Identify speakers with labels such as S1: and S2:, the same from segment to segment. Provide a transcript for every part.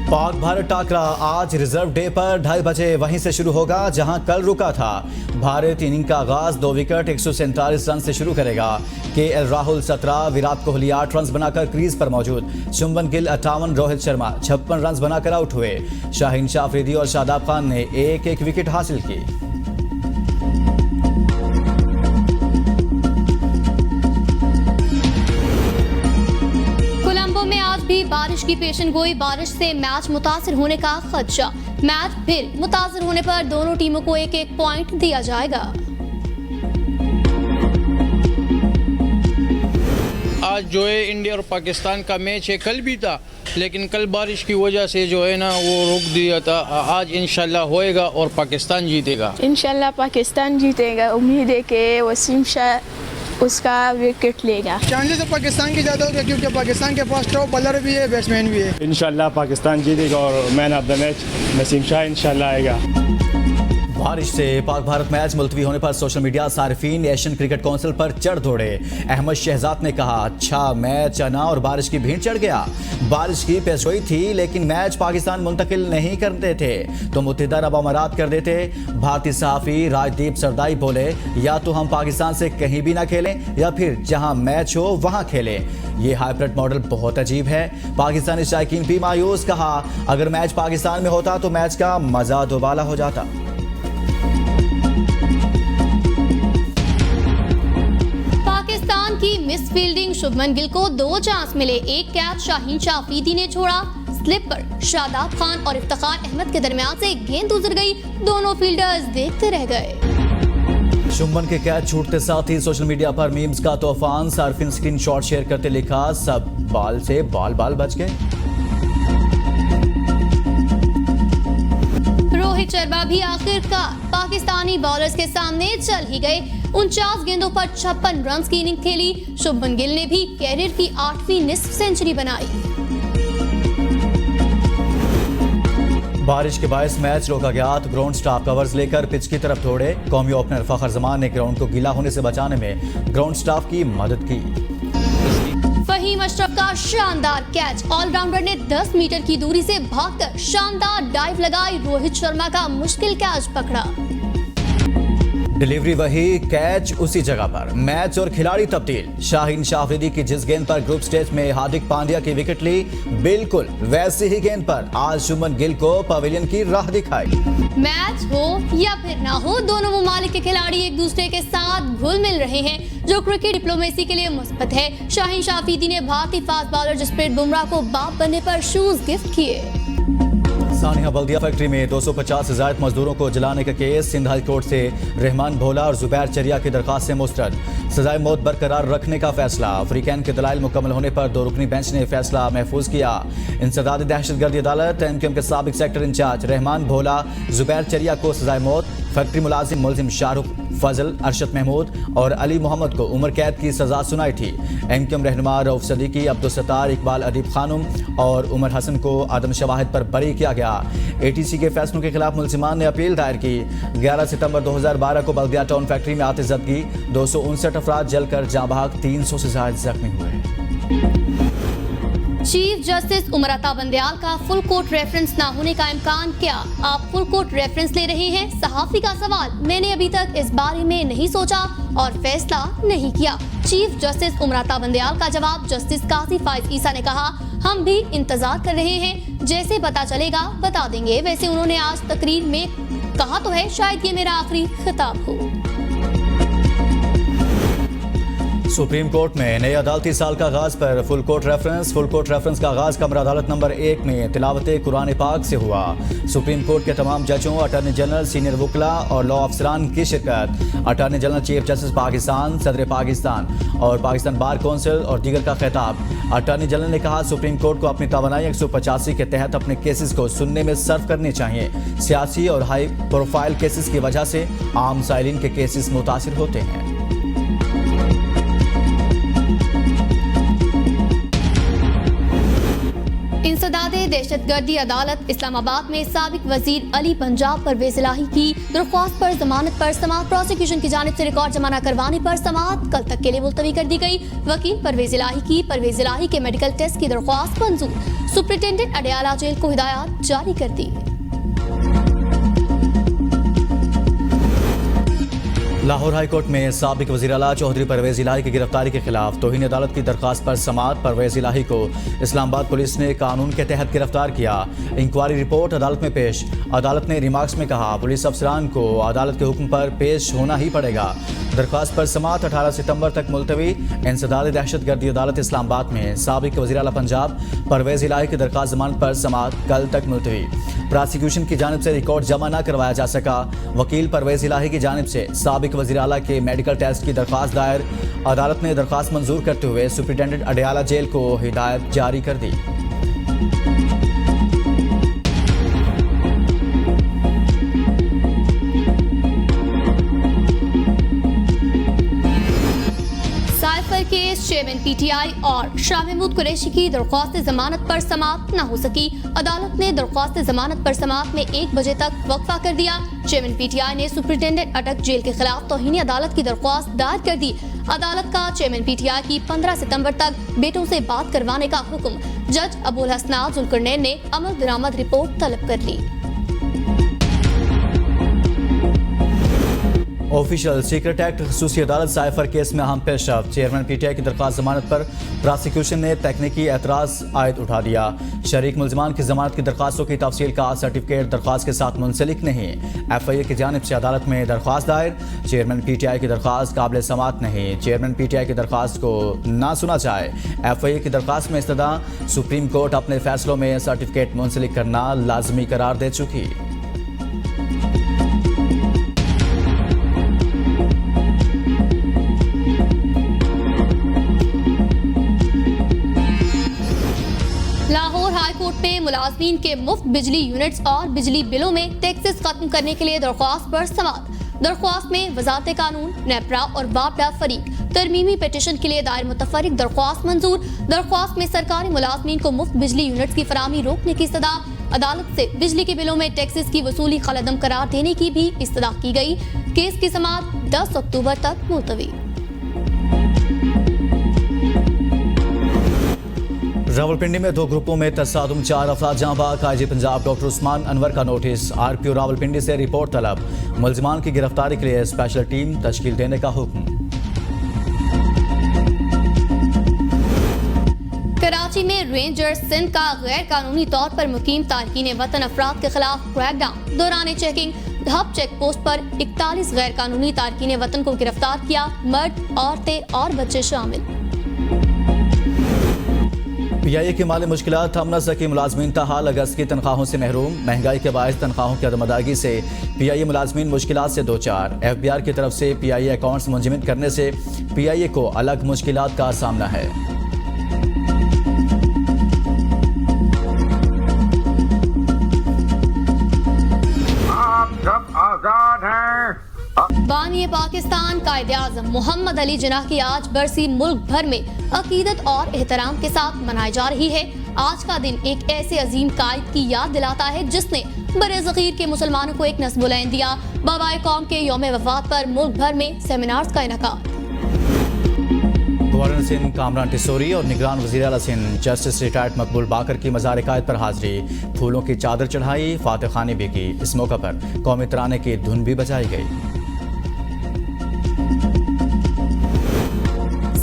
S1: पाक भारत टाकरा आज reserve day पर 2:30 बजे वहीं से शुरू होगा जहां कल रुका था। भारत इनिंग का आगाज 2 विकेट 147 रन से शुरू करेगा। केएल राहुल 17, विराट कोहली 8 रन बनाकर क्रीज पर मौजूद। शुभमन गिल 58, रोहित शर्मा 56 रन बनाकर आउट हुए। शाहीन शाह अफरीदी और शादाब खान ने एक एक विकेट हासिल की।
S2: में आज भी बारिश की पेशन गोई, बारिश से मैच मुतासिर होने का खदशा। मैच फिर मुतासिर होने पर दोनों टीमों को एक एक पॉइंट दिया जाएगा।
S3: आज जो है इंडिया और पाकिस्तान का मैच है, कल भी था लेकिन कल बारिश की वजह से जो है ना वो रोक दिया था। आज इंशाल्लाह होएगा और पाकिस्तान जीतेगा।
S4: इंशाल्लाह पाकिस्तान जीतेगा। उम्मीद है कि वसीम शाह उसका विकेट लेगा।
S5: चांसेस तो पाकिस्तान की ज़्यादा होगा क्योंकि पाकिस्तान के पास टॉप बॉलर भी है, बैट्समैन भी है।
S6: इंशाल्लाह पाकिस्तान जीतेगा और man of the match Wasim Shah इंशाल्लाह आएगा।
S1: बारिश से पाक भारत मैच मुलतवी होने पर सोशल मीडिया सारिफीन एशियन क्रिकेट काउंसिल पर चढ़ दौड़े। अहमद शहजाद ने कहा, अच्छा मैच आना और बारिश की भीड़ चढ़ गया। बारिश की पेशगोई थी लेकिन मैच पाकिस्तान मुंतकिल नहीं करते थे तो मुत्तहिदा अरब अमारात कर देते। भारतीय सहाफ़ी राजदीप सरदाई बोले, या तो हम पाकिस्तान से कहीं भी ना खेलें या फिर जहां मैच हो वहां खेलें। ये हाइब्रिड मॉडल बहुत अजीब है। पाकिस्तानी शायकीन भी मायूस। कहा, अगर मैच पाकिस्तान में होता तो मैच का मजा दोबाला हो जाता।
S2: पाकिस्तान की मिस फील्डिंग, शुभमन गिल को 2 चांस मिले। एक कैच शाहीन शाह अफरीदी ने छोड़ा। स्लिप पर शादाब खान और इफ्तिखार अहमद के दरमियान से गेंद गुजर गई। दोनों फील्डर्स देखते रह गए।
S1: शुभमन के कैच छूटते साथ ही सोशल मीडिया पर मीम्स का तूफान। सार्फिन स्क्रीनशॉट शेयर करते लिखा, सब बाल से बाल बच गए।
S2: रोहित शर्मा भी आखिरकार पाकिस्तानी बॉलर्स के सामने चल ही गए। 49 गेंदों पर 56 रन की इनिंग खेली। शुभमन गिल ने भी कैरियर की 8वीं निस्फ सेंचुरी बनाई।
S1: बारिश के बायस मैच रोका गया तो ग्राउंड स्टाफ कवर्स लेकर पिच की तरफ दौड़े। कौमी ओपनर फखर जमान ने ग्राउंड को गीला होने से बचाने में ग्राउंड स्टाफ की मदद की।
S2: फहीम अशरफ का शानदार कैच, ऑलराउंडर ने 10 मीटर की दूरी से भागकर शानदार डाइव लगाई। रोहित शर्मा का मुश्किल कैच पकड़ा।
S1: डिलीवरी वही, कैच उसी जगह पर। मैच और खिलाड़ी तब्दील। शाहीन शाह अफरीदी की जिस गेंद पर ग्रुप स्टेज में हार्दिक पांड्या की विकेट ली, बिल्कुल वैसी ही गेंद पर आज शुभमन गिल को पवेलियन की राह दिखाई।
S2: मैच हो या फिर ना हो, दोनों ममालिक के खिलाड़ी एक दूसरे के साथ घुल मिल रहे हैं जो क्रिकेट डिप्लोमेसी के लिए मुस्बत है। शाहीन शाह अफरीदी ने भारतीय फास्ट बॉलर जसप्रीत बुमराह को बाप बनने पर शूज गिफ्ट किए।
S1: सानिया बल्दिया फैक्ट्री में 250 से ज्यादा मजदूरों को जलाने का केस। सिंध हाई कोर्ट से रहमान भोला और जुबैर चरिया की दरखास्त से मुस्तरद। सजाए मौत बरकरार रखने का फैसला। अफ्रीकैन के दलाइल मुकम्मल होने पर 2 रुकनी बेंच ने फैसला महफूज किया। इंसदाद दहशतगर्दी अदालत एमक्यूएम के साबिक सेक्टर इंचार्ज रहमान भोला, जुबैर चरिया को सजाए मौत, फैक्ट्री मुलाजिम शाहरुख, फजल, अरशद महमूद और अली मोहम्मद को उम्र कैद की सजा सुनाई थी। एमक्यूएम रहनुमा रऊफ सदीकी, अब्दुल सत्तार, इकबाल अदीब खानुम और उमर हसन को आदम शवाहिद पर बरी किया गया। एटीसी के फैसलों के खिलाफ मुलजिमान ने अपील दायर की। 11 सितंबर 2012 को बल्दिया टाउन फैक्ट्री में आतिशबाजी, 259 अफराद जलकर जाँ बहक, 300 से ज्यादा जख्मी हुए।
S2: चीफ जस्टिस उमर अता बंदयाल का फुल कोर्ट रेफरेंस ना होने का इम्कान क्या? आप फुल कोर्ट रेफरेंस ले रहे हैं? सहाफी का सवाल, मैंने अभी तक इस बारे में नहीं सोचा और फैसला नहीं किया। चीफ जस्टिस उमर अता बंदयाल का जवाब, जस्टिस काजी फाइज ईसा ने कहा, हम भी इंतजार कर रहे हैं, जैसे पता चलेगा बता देंगे। वैसे उन्होंने आज तकरीर में कहा तो है, शायद ये मेरा आखिरी खिताब हो।
S1: सुप्रीम कोर्ट में नए अदालती साल का आगाज पर फुल कोर्ट रेफरेंस का आगाज कमरा अदालत नंबर 1 में तिलावत कुरान पाक से हुआ। सुप्रीम कोर्ट के तमाम जजों, अटॉर्नी जनरल, सीनियर वकला और लॉ अफसरान की शिरकत। Attorney general, chief justice Pakistan, सदर पाकिस्तान और पाकिस्तान बार कौंसिल और दीगर का खिताब। अटॉर्नी जनरल ने कहा, सुप्रीम कोर्ट को अपनी तवानाई 185 के तहत अपने केसेस को सुनने में सर्व करने चाहिए। सियासी और हाई प्रोफाइल केसेस की वजह से आम साइलिन के केसेस मुतासिर होते हैं।
S2: इंसदाद वादे दहशतगर्दी अदालत इस्लामाबाद में साबिक वजीर अली पंजाब परवेज इलाही की दरख्वास्त पर जमानत पर समाअत। प्रोसिक्यूशन की जानिब से रिकॉर्ड जमा न करवाने पर समाअत कल तक के लिए मुलतवी कर दी गई। वकील परवेज इलाही के मेडिकल टेस्ट की दरख्वास्त मंजूर। सुप्रिंटेंडेंट अडयाला जेल को हिदायत जारी कर दी।
S1: लाहौर हाई कोर्ट में साबिक वज़ीर आला चौधरी परवेज इलाही की गिरफ्तारी के खिलाफ तौहीन अदालत की दरखास्त पर समाअत। परवेज इलाही को इस्लामाबाद पुलिस ने कानून के तहत गिरफ्तार किया। इंक्वायरी रिपोर्ट अदालत में पेश। अदालत ने रिमार्क्स में कहा पुलिस अफसरान को अदालत के हुक्म पर पेश होना ही पड़ेगा। दरखास्त पर समाअत 18 सितंबर तक मुलतवी। इंसदाद दहशतगर्दी अदालत इस्लामाबाद में साबिक वज़ीर आला पंजाब परवेज इलाही की दरखास्त जमानत पर समाअत कल तक मुलतवी। प्रोसिक्यूशन की जानिब से रिकॉर्ड जमा न करवाया जा सका। वकील परवेज इलाही की जानिब से साबिक वज़ीर आला के मेडिकल टेस्ट की दरखास्त दायर। अदालत ने दरखास्त मंजूर करते हुए सुप्रिंटेंडेंट अडयाला जेल को हिदायत जारी कर दी।
S2: केस चेयरमैन पीटीआई और शाह महमूद कुरैशी की दरख्वास्त जमानत पर समाअत न हो सकी। अदालत ने दरख्वास्त जमानत पर समाअत में 1 बजे तक वक्फा कर दिया। चेयरमैन पीटीआई ने सुप्रिंटेंडेंट अटक जेल के खिलाफ तौहीन अदालत की दरख्वास्त दायर कर दी। अदालत का चेयरमैन पीटीआई की 15 सितंबर तक बेटों से बात करवाने का हुक्म। जज अबुल हसनात जुल्करनैन ने अमल दरामद रिपोर्ट तलब कर ली।
S1: ऑफिशियल सीक्रेट एक्ट खसूसी अदालत साइफर केस में अहम पेशरफ। चेयरमैन पीटीआई की दरखास्त जमानत पर प्रोसिक्यूशन ने तकनीकी एतराज आयद उठा दिया। शरीक मुलजमान की जमानत की दरखास्तों की तफसील का सर्टिफिकेट दरखास्त के साथ मुंसलिक नहीं। FIA की जानिब से अदालत में दरखास्त दायर। चेयरमैन पीटीआई की दरखास्त काबिल समाअत नहीं। चेयरमैन पीटीआई की दरखास्त को ना सुना जाए। FIA की दरखास्त में इस्तदा सुप्रीम कोर्ट अपने फैसलों में सर्टिफिकेट मुंसलिक करना लाजमी करार दे चुकी।
S2: लाहौर हाई कोर्ट में मुलाजमीन के मुफ्त बिजली यूनिट्स और बिजली बिलों में टैक्सेस खत्म करने के लिए दरख्वास्त पर समाअत। दरख्वास्त में वजारत कानून, नेपरा और बापडा फरीक तरमीमी पिटीशन के लिए दायर मुतफरिक दरख्वास्त मंजूर। दरख्वास्त में सरकारी मुलाजमीन को मुफ्त बिजली यूनिट्स की फराहमी रोकने की इस्तदा। अदालत से बिजली के बिलों में टैक्सेस की वसूली खलअदम करार देने की भी इस्तदा की गई। केस की समाअत 10 अक्टूबर तक मुलतवी।
S1: रावलपिंडी में 2 ग्रुपों में तसादुम, 4 अफराद जाँ बाग। IG पंजाब डॉक्टर उस्मान अनवर का नोटिस। RPO रावलपिंडी से रिपोर्ट तलब। मुलजमान की गिरफ्तारी के लिए स्पेशल टीम तश्कील देने का हुक्म।
S2: कराची में रेंजर्स सिंध का गैर कानूनी तौर पर मुकीम तारकीन वतन अफराद के खिलाफ क्रैकडाउन। दौरान चेकिंग हब चेक पोस्ट पर 41 गैर कानूनी तारकीन वतन को गिरफ्तार किया। मर्द, औरतें और बच्चे शामिल।
S1: PIA की माली मुश्किलात थम न सकी। मुलाजमीन ताहाल अगस्त की तनख्वाहों से महरूम। महंगाई के बायस तनख्वाहों की अदम अदायगी से PIA मुलाजमीन मुश्किलात से दो चार। FBR की तरफ से PIA अकाउंट्स मुंजमद करने से PIA को अलग मुश्किलात का सामना है।
S7: आप सब आजाद हैं।
S2: बानी पाकिस्तान कायदे-आज़म मोहम्मद अली जिन्नाह की आज बरसी मुल्क भर में अकीदत और एहतराम के साथ मनाई जा रही है। आज का दिन एक ऐसे अजीम कायद की याद दिलाता है जिसने बरे ज़गीर के मुसलमानों को एक नस्ल बुलंद दिया। बाबाए कौम के यौम वफात पर मुल्क भर में सेमिनार्स का इनेकाद।
S1: गवर्नर सिंध कामरान टिसोरी और निगरान वज़ीर आला सिंध जस्टिस रिटायर्ड मकबूल बाकर की मज़ार कायद पर हाजिरी। फूलों की चादर चढ़ाई, फातह खानी भी की। इस मौका पर कौमी तराने की धुन भी बजाई गई।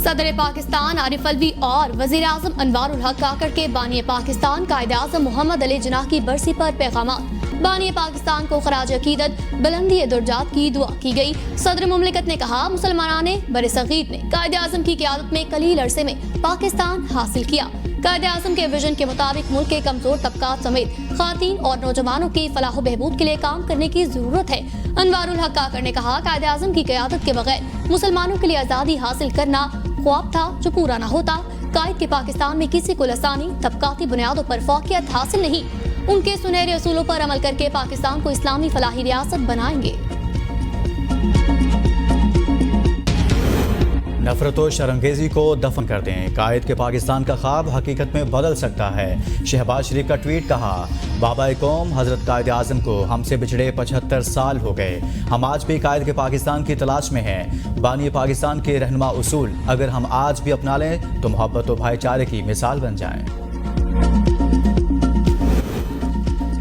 S2: सदर पाकिस्तान आरिफ अलवी और वज़ीर आज़म अनवारुल हक काकड़ के बानी पाकिस्तान कायदे-आज़म मोहम्मद अली जिन्नाह की बरसी पर पैगामात। बानी पाकिस्तान को खराज अकीदत, बुलंदी दर्जात की दुआ की गई। सदर मुमलिकत ने कहा मुसलमानाने बरे सगीर ने कायदे-आज़म की क़यादत में कलील अरसे में पाकिस्तान हासिल किया। कायदे-आज़म के विजन के मुताबिक मुल्क के कमजोर तबकात समेत ख़वातीन और नौजवानों की फलाह बहबूद के लिए काम करने की जरूरत है। अनवारुल हक काकड़ ने कहा कायदे-आज़म की क़यादत के बगैर मुसलमानों के लिए आज़ादी हासिल करना ख्वाब था जो पूरा न होता। कायद के पाकिस्तान में किसी को लसानी तबकाती बुनियादों पर फौकियत हासिल नहीं। उनके सुनहरे असूलों पर अमल करके पाकिस्तान को इस्लामी फलाही रियासत बनाएंगे।
S1: नफरत और शर्मगेजी को दफन कर दें, कायद के पाकिस्तान का ख्वाब हकीकत में बदल सकता है। शहबाज शरीफ का ट्वीट, कहा बाबा कौम हजरत कायद आजम को हमसे बिछड़े 75 साल हो गए, हम आज भी कायद के पाकिस्तान की तलाश में हैं। बानी पाकिस्तान के रहनुमा उसूल अगर हम आज भी अपना लें तो मोहब्बत और भाईचारे की मिसाल बन जाएं।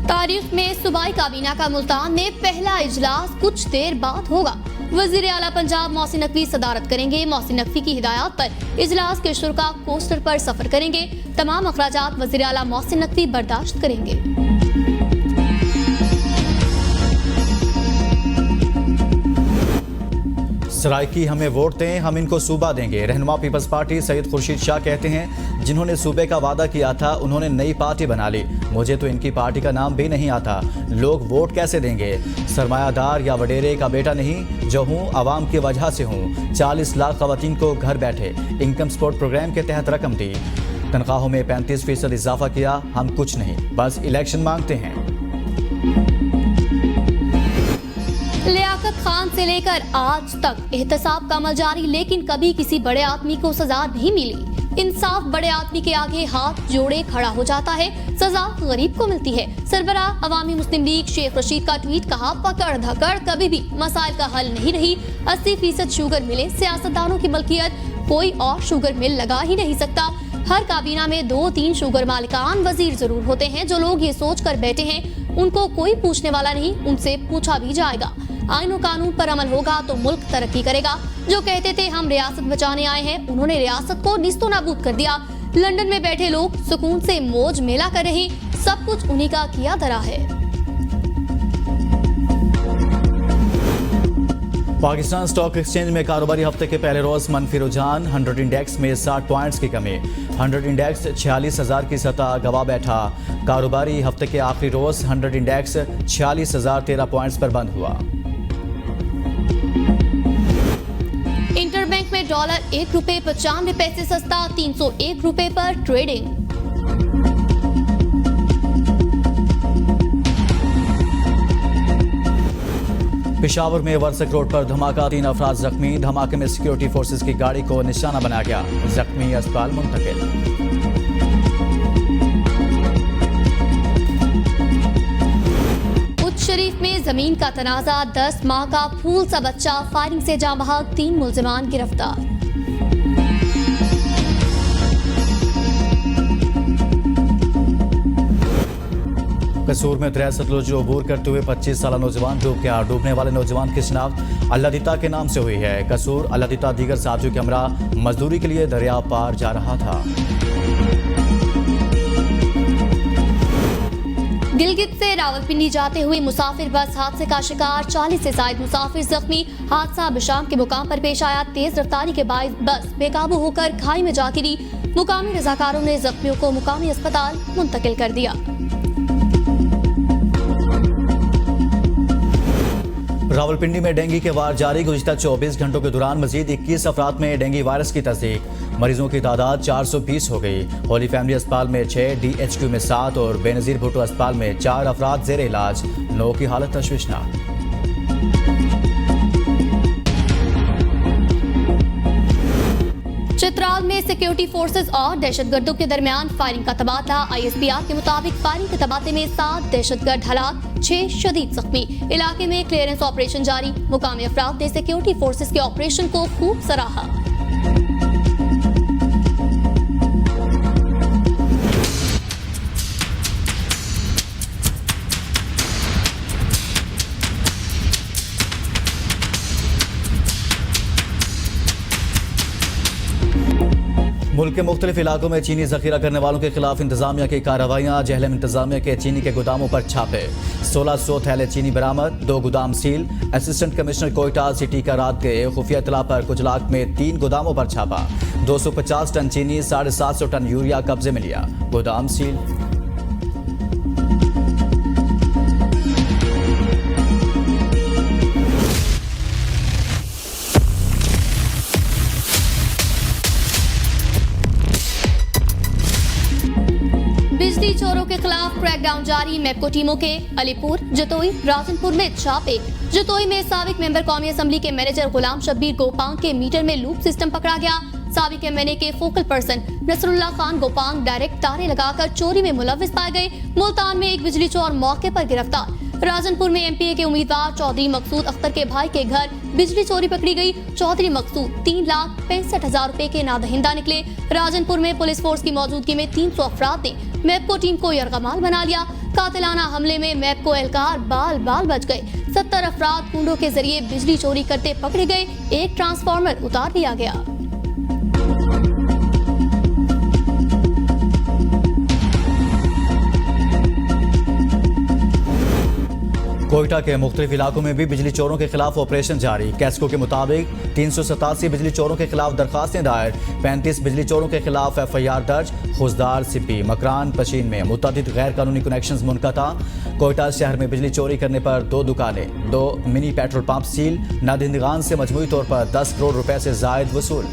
S2: तारीख में सूबाई काबीना का मुल्तान में पहला इजलास कुछ देर बाद होगा। वजीर आला पंजाब मोहसिन नकवी सदारत करेंगे। मोहसिन नकवी की हिदायत पर इजलास के शुरा कोस्टर पर सफर करेंगे। तमाम अखराजात वजीर आला मोहसिन नकवी बर्दाश्त करेंगे।
S1: सराइकी हमें वोट दें, हम इनको सूबा देंगे। रहनुमा पीपल्स पार्टी सैयद खुर्शीद शाह कहते हैं, जिन्होंने सूबे का वादा किया था उन्होंने नई पार्टी बना ली, मुझे तो इनकी पार्टी का नाम भी नहीं आता, लोग वोट कैसे देंगे। सरमायादार या वडेरे का बेटा नहीं, जो हूँ आवाम की वजह से हूँ। 40 लाख खवातीन को घर बैठे इनकम सपोर्ट प्रोग्राम के तहत रकम दी, तनख्वाहों में 35% इजाफा किया। हम कुछ नहीं, बस इलेक्शन मांगते हैं।
S2: लियाकत खान से लेकर आज तक एहतसाब का अमल जारी, लेकिन कभी किसी बड़े आदमी को सजा नहीं मिली। इंसाफ बड़े आदमी के आगे हाथ जोड़े खड़ा हो जाता है, सजा गरीब को मिलती है। सरबराह अवामी मुस्लिम लीग शेख रशीद का ट्वीट, कहा पकड़ धकड़ कभी भी मसाइल का हल नहीं रही। 80% शुगर मिले सियासतदानों की मलकियत, कोई और शुगर मिल लगा ही नहीं सकता। हर काबीना में 2-3 शुगर मालिकान वजीर जरूर होते हैं। जो लोग ये सोच कर बैठे हैं उनको कोई पूछने वाला नहीं, उनसे पूछा भी जाएगा। आईन और कानून पर अमल होगा तो मुल्क तरक्की करेगा। जो कहते थे हम रियासत बचाने आए हैं, उन्होंने रियासत को निस्तो नाबूद कर दिया। लंदन में बैठे लोग सुकून से मौज मेला कर रहे, सब कुछ उन्हीं का किया धरा है।
S1: पाकिस्तान स्टॉक एक्सचेंज में कारोबारी हफ्ते के पहले रोज मनफी रुझान, 100 इंडेक्स में 60 पॉइंट्स की कमी। 100 इंडेक्स 46,000 की सतह गवा बैठा। कारोबारी हफ्ते के आखिरी रोज 100 इंडेक्स 46,013 पॉइंट्स पर बंद हुआ।
S2: इंटरबैंक में डॉलर ₹1.95 सस्ता, 301 रुपए पर ट्रेडिंग।
S1: पेशावर में वर्सक रोड पर धमाका, 3 अफराद जख्मी। धमाके में सिक्योरिटी फोर्सेस की गाड़ी को निशाना बनाया गया, जख्मी अस्पताल मुंतकिल।
S2: उच्च शरीफ में जमीन का तनाजा, 10 माह का फूल सा बच्चा फायरिंग से जाँ बहक, 3 मुल्जिमान गिरफ्तार।
S1: कसूर में दरिया सतलुज अबूर करते हुए 25 साल नौजवान डूब गया। डूबने वाले नौजवान की शिनाख्त अल्लादीता के नाम से हुई है। कसूर अल्लादीता दीगर साथियों के हमरा मजदूरी के लिए दरिया पार जा रहा था।
S2: गिलगित से रावलपिंडी जाते हुए मुसाफिर बस हादसे का शिकार, 40 से ज्यादा मुसाफिर जख्मी। हादसा बिशाम के मुकाम पर पेश आया। तेज रफ्तारी के बाइस बस बेकाबू होकर खाई में जा गिरी। मुकामी रजाकारों ने जख्मियों को मुकामी अस्पताल मुंतकिल कर दिया।
S1: रावलपिंडी में डेंगू के वार जारी, गुज़िश्ता 24 घंटों के दौरान मजीद 21 अफराद में डेंगू वायरस की तस्दीक। मरीजों की तादाद 420 हो गई। होली फैमिली अस्पताल में 6, DHQ में 7 और बेनजीर भुट्टो अस्पताल में 4 अफराद जेर इलाज, 9 की हालत तशवीशनाक।
S2: चित्राल में सिक्योरिटी फोर्सेस और दहशतगर्दों के दरमियान फायरिंग का तबादला। ISPR के मुताबिक फायरिंग के तबादले में 7 दहशतगर्द हलाक, 6 शदीद जख्मी। इलाके में क्लियरेंस ऑपरेशन जारी। मुकामी अफराद ने सिक्योरिटी फोर्सेस के ऑपरेशन को खूब सराहा।
S1: मुल्क के मुख्तलिफ इलाकों में चीनी जखीरा करने वालों के खिलाफ इंतजामिया की कार्रवाइयाँ। जहलम इंतजामिया के चीनी के गोदामों पर छापे, 1600 थैले चीनी बरामद, 2 गोदाम seal. Assistant commissioner Quetta city का रात के खुफिया इतला पर कुजलाक में 3 गोदामों पर छापा, 250 टन चीनी, 750 टन यूरिया कब्जे में लिया, गोदाम सील।
S2: बिजली चोरों के खिलाफ क्रैकडाउन जारी। मेपको टीमों के अलीपुर, जतोई, राजनपुर में छापे। जतोई में साबिक मेंबर कौमी असेंबली के मैनेजर गुलाम शब्बीर गोपांग के मीटर में लूप सिस्टम पकड़ा गया। साबिक एमएनए के focal person Nasrullah Khan Gopang direct तारे लगाकर चोरी में मुलव्विस पाए गए। मुल्तान में एक बिजली चोर मौके पर गिरफ्तार। राजनपुर में एमपीए के उम्मीदवार चौधरी मकसूद अख्तर के भाई के घर बिजली चोरी पकड़ी गई। चौधरी मकसूद 3,65,000 रुपए के नादहिंदा निकले। राजनपुर में पुलिस फोर्स की मौजूदगी में 300 अफराद ने मेपको टीम को यरगमाल बना लिया। कातिलाना हमले में मेपको एहलकार बाल बाल बच गए। 70 अफराद कुंडों के जरिए बिजली चोरी करते पकड़े गए। एक ट्रांसफार्मर उतार लिया गया।
S1: कोयटा के मुख्तलिफ इलाकों में भी बिजली चोरों के खिलाफ ऑपरेशन जारी। कैस्को के मुताबिक 387 बिजली चोरों के खिलाफ दरखास्तें दायर। 35 बिजली चोरों के खिलाफ एफआईआर दर्ज। खुजदार, सिब्बी, मकरान, पशीन में मुतअद्दिद गैर कानूनी कनेक्शंस मुनक़ता। कोयटा शहर में बिजली चोरी करने पर 2 दुकानें, 2 मिनी पेट्रोल पंप सील। नादहिंदगान से मजमूई तौर पर 10 करोड़ रुपए से जायद वसूल।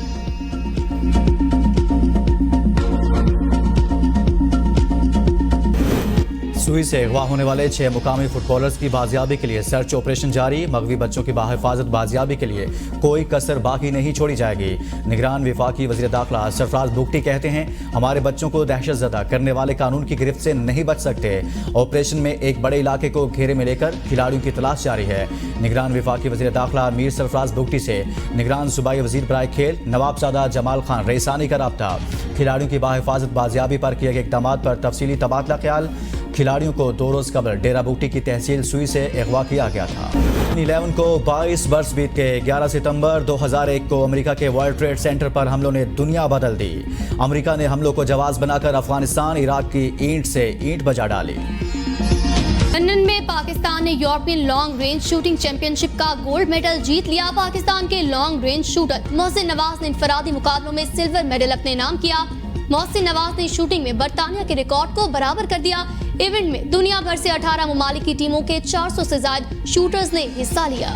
S1: सुई से अगवा होने वाले 6 मुकामी फुटबॉलर्स की बाजियाबी के लिए सर्च ऑपरेशन जारी। मगवी बच्चों की बाहिफाजत बाजियाबी के लिए कोई कसर बाकी नहीं छोड़ी जाएगी। निगरान वफाकी वज़ीर दाखिला सरफराज बुगटी कहते हैं, हमारे बच्चों को दहशतज़दा करने वाले कानून की गिरफ्त से नहीं बच सकते। ऑपरेशन में एक बड़े इलाके को घेरे में लेकर खिलाड़ियों की तलाश जारी है। निगरान वफाकी वज़ीर दाखिला मीर सरफराज बुगटी से निगरान सूबाई वज़ीर बराए खेल नवाबजादा जमाल खान रईसानी का रब्ता। खिलाड़ियों की बाहिफाजत बाजियाबी पर किए गए इक़दामात पर तफसीली तबादला ख्याल। खिलाड़ियों को 2 रोज कबल डेरा बूटी की तहसील सुई से अगवा किया गया था। 11 को 22 वर्ष बीत के 11 सितंबर 2001 को अमेरिका के वर्ल्ड ट्रेड सेंटर पर हमलों ने दुनिया बदल दी। अमेरिका ने हमलों को जवाब बनाकर अफगानिस्तान, इराक की ईंट से ईंट बजा डाली।
S2: लंदन में पाकिस्तान ने European long range shooting championship का गोल्ड मेडल जीत लिया। पाकिस्तान के long range shooter Mohsin Nawaz ने इंफरादी मुकाबलों में सिल्वर मेडल अपने नाम किया। मोहसिन नवाज ने शूटिंग में बरतानिया के रिकॉर्ड को बराबर कर दिया। इवेंट में दुनिया भर से 18 ममालिक की टीमों के 400 से ज्यादा शूटर्स ने हिस्सा लिया।